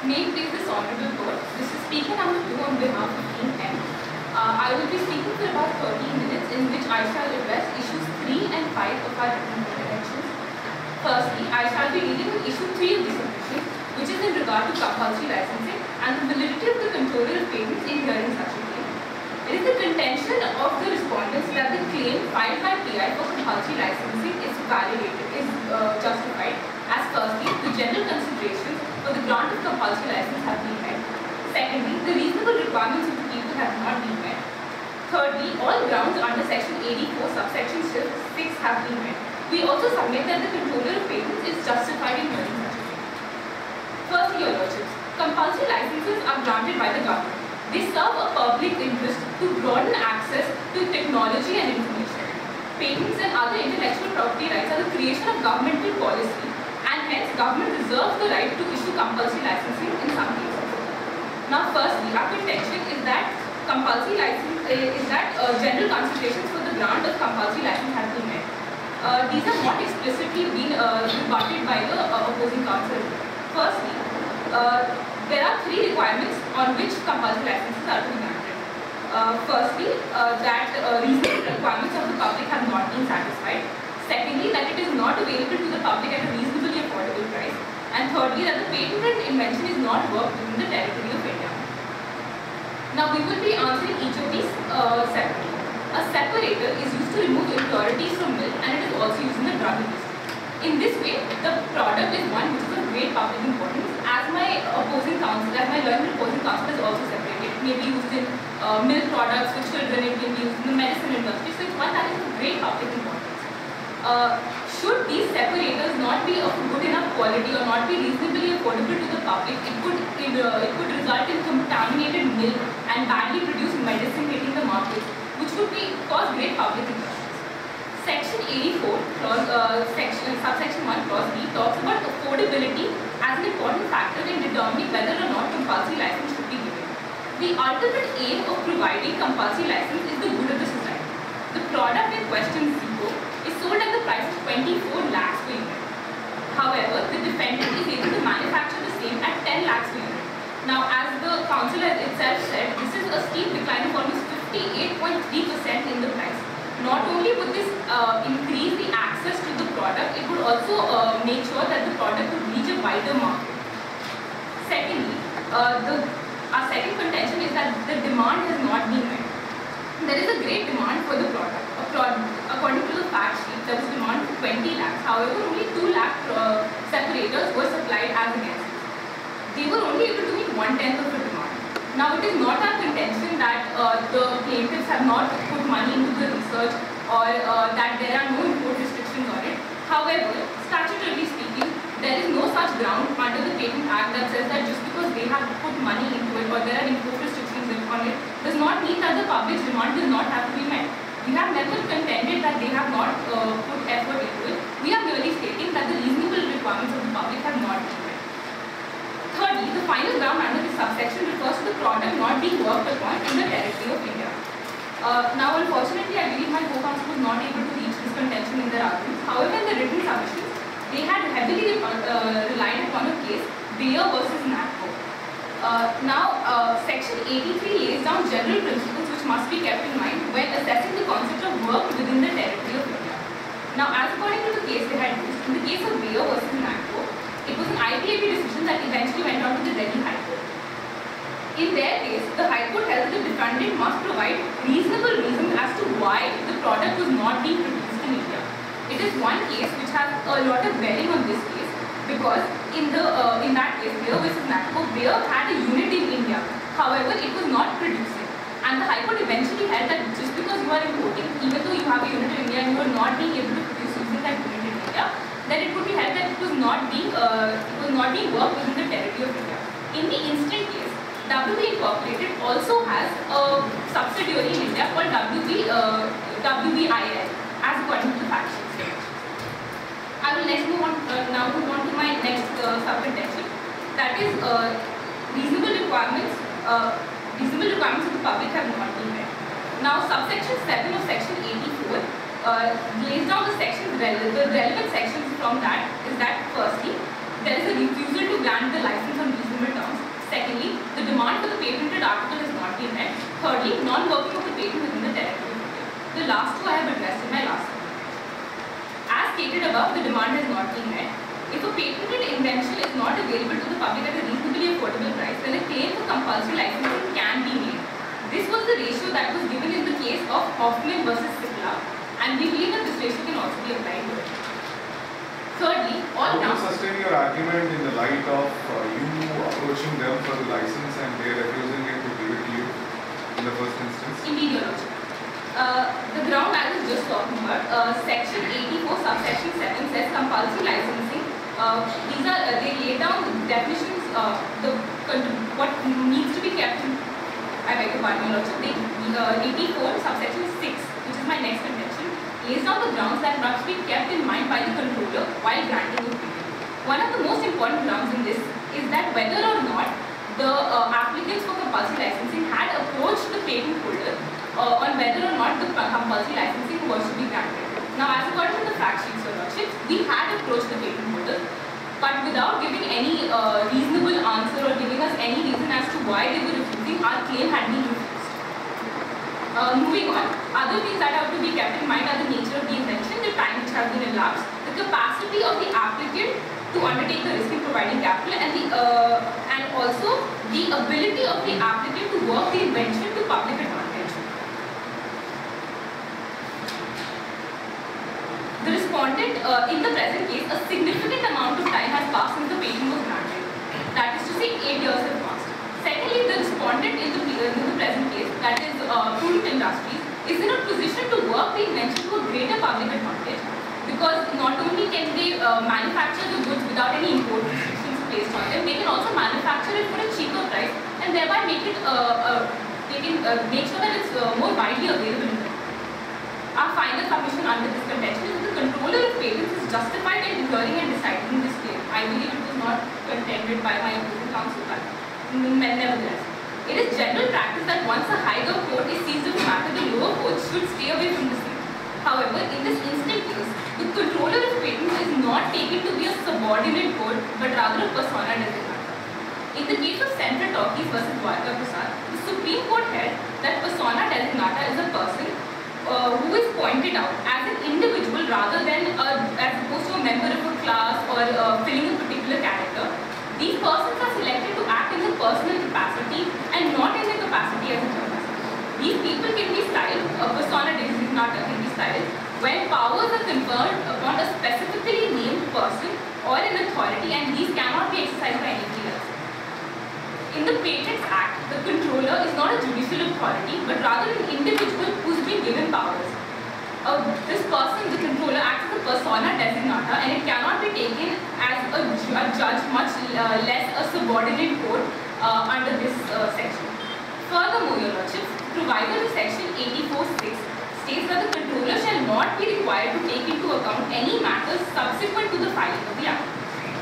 May it please this honorable court. This is speaker number 2 on behalf of Team M. I will be speaking for about 13 minutes in which I shall address issues 3 and 5 of our written elections. Firstly, I shall be dealing with issue 3 of the submission, which is in regard to compulsory licensing and the validity of the controller of patents in hearing such a claim. It is the contention of the respondents that the claim filed by PI for compulsory licensing is justified, as firstly, the general considerations for the grant of compulsory license have been met. Secondly, the reasonable requirements of the people have not been met. Thirdly, all grounds under section 84 subsection 6 have been met. We also submit that the controller of patents is justified in hearing such a claim. Firstly, your lordships, compulsory licenses are granted by the government. They serve a public interest to broaden access to technology and information. Patents and other intellectual property rights are the creation of governmental policy, and hence government reserves the right to issue compulsory licensing in some cases. Now firstly, our contention is that compulsory license general considerations for the grant of compulsory license have been met. These have not explicitly been rebutted by the opposing counsel. Firstly, there are 3 requirements on which compulsory licenses are to be granted. Firstly, that reasonable requirements of the public have not been satisfied. Secondly, that it is not available to the public at a reasonably affordable price. And thirdly, that the patented invention is not worked within the territory of India. Now, we will be answering each of these separately. A separator is used to remove impurities from milk, and it is also used in the drug industry. In this way, the product is one which is of great public importance. As my learned opposing counsel has also separated, it may be used in milk products for children, it may be used in the medicine industry. So it's one that is of great public importance. Should these separators not be of good enough quality or not be reasonably affordable to the public, it could result in contaminated milk and badly produced medicine hitting the market, which would cause great public interest. Section 84, subsection 1, clause B, talks about affordability as an important factor in determining whether or not compulsory license should be given. The ultimate aim of providing compulsory license is the good of the society. The product in question, Zico, is sold at the price of 24 lakhs per unit. However, the defendant is able to manufacture the same at 10 lakhs per unit. Now, as the counsel has itself said, this is a steep decline of almost 58.3% in the price. Not only would this increase the access to the product, it would also make sure that the product would reach a wider market. Secondly, our second contention is that the demand has not been met. There is a great demand for the product. According to the fact sheet, there was demand for 20 lakhs. However, only 2 lakh separators were supplied as against it. They were only able to meet 1/10 of the demand. Now, it is not our contention that the plaintiffs have not put money into the research or that there are no import restrictions on it. However, statutorily speaking, there is no such ground under the Patent Act that says that just because they have put money into it or there are import restrictions on it does not mean that the public's demand does not have to be met. We have never contended that they have not put effort into it. We are merely stating that the reasonable requirements of the public have not been met. Thirdly, the final ground under this subsection refers to the product not being worked upon in the territory of India. Now, unfortunately, I believe my co-counsel was not able to reach this contention in their arguments. However, in the written submissions, they had heavily relied upon a case, Bayer versus NATCO. Section 83 lays down general principles which must be kept in mind when assessing the concept of work within the territory of India. Now, as according to the case they had used, in the case of Bayer versus NATCO, it was an IPAB decision that eventually went on to the Delhi High Court. In their case, the High Court held that the defendant must provide reasonable reasons as to why the product was not being produced in India. It is one case which has a lot of bearing on this case because in that case, Bayer versus NATCO, Bayer had a unit in India. However, it was not producing. And the High Court eventually held that just because you are importing, even though you have a unit in India and you are not being able to produce using that unit in India, then it could be held that it was not being worked within the territory of India. In the instant case, WB Incorporated also has a subsidiary in India called WBIL, as according to the fact sheet. I will move on to my next sub-contention, that is reasonable requirements of the public have not been met. Now, subsection 7 of section 84 lays down the relevant sections from that is that firstly, there is a refusal to grant the license on reasonable terms. Secondly, the demand for the patented article has not been met. Thirdly, non-working of the patent within the territory of India. The last two I have addressed in my last slide. As stated above, the demand has not been met. If a patented invention is not available to the public at a reasonably affordable price, then a claim for compulsory licensing can be made. This was the ratio that was given in the case of Hoffman versus Cipla, and we believe that this ratio can also be applied here. Thirdly, all How do you sustain your argument in the light of you approaching them for the license and they refusing it to give it to you in the first instance? Indeed, Your Lordship. The ground I was just talking about, section 84 subsection 7 says compulsory licensing. These are, they lay down the definitions, what needs to be kept in, I beg your pardon, Your Lordship. 84 subsection 6, which is my next contention, lays down the grounds that must be kept in mind by the controller while granting the patent. One of the most important grounds in this is that whether or not the applicants for compulsory licensing had approached the patent holder on whether or not the compulsory licensing was to be granted. Now, as according to the fact sheets, Your Lordship, we had approached the patent holder, but without giving any reasonable answer or giving us any reason as to why they were refusing, our claim had been refused. Moving on, other things that have to be kept in mind are the nature of the invention, the time which has been elapsed, the capacity of the applicant to undertake the risk in providing capital, and also the ability of the applicant to work the invention to public advantage. The respondent, in the present case, a significant amount of time has passed since the patent was granted. That is to say, 8 years have passed. Secondly, the respondent in the present case, that is Prudent Industries, is in a position to work the invention to a greater public advantage, because not only can they manufacture the goods without any import restrictions placed on them, they can also manufacture it for a cheaper price and thereby make it make sure that it's more widely available in the market. Our final submission under this contention is that the controller of patents is justified in hearing and deciding this claim. I believe it was not contended by my opposing counsel, but nevertheless, it is general practice that once a higher court is seized of the matter, the lower court should stay away from the same. However, in this instant case, the controller of patents is not taken to be a subordinate court, but rather a persona designata. In the case of Central Talkies versus Dwarka Prasad, the Supreme Court held that persona designata is a person who is pointed out as an individual rather than as opposed to a member of a class or filling a particular character. These persons are selected to act in a personal capacity and not in their capacity as a judge. These people can be styled, a persona designata can be styled, when powers are conferred upon a specifically named person or an authority, and these cannot be exercised by anybody else. In the Patents Act, the controller is not a judicial authority, but rather an individual who's been given powers. This person, the controller, acts as a persona designata, and it cannot be taken as a judge, much less a subordinate court under this section. Furthermore, Your Lordship, provided in section 84(6) states that the controller shall not be required to take into account any matters subsequent to the filing of the application.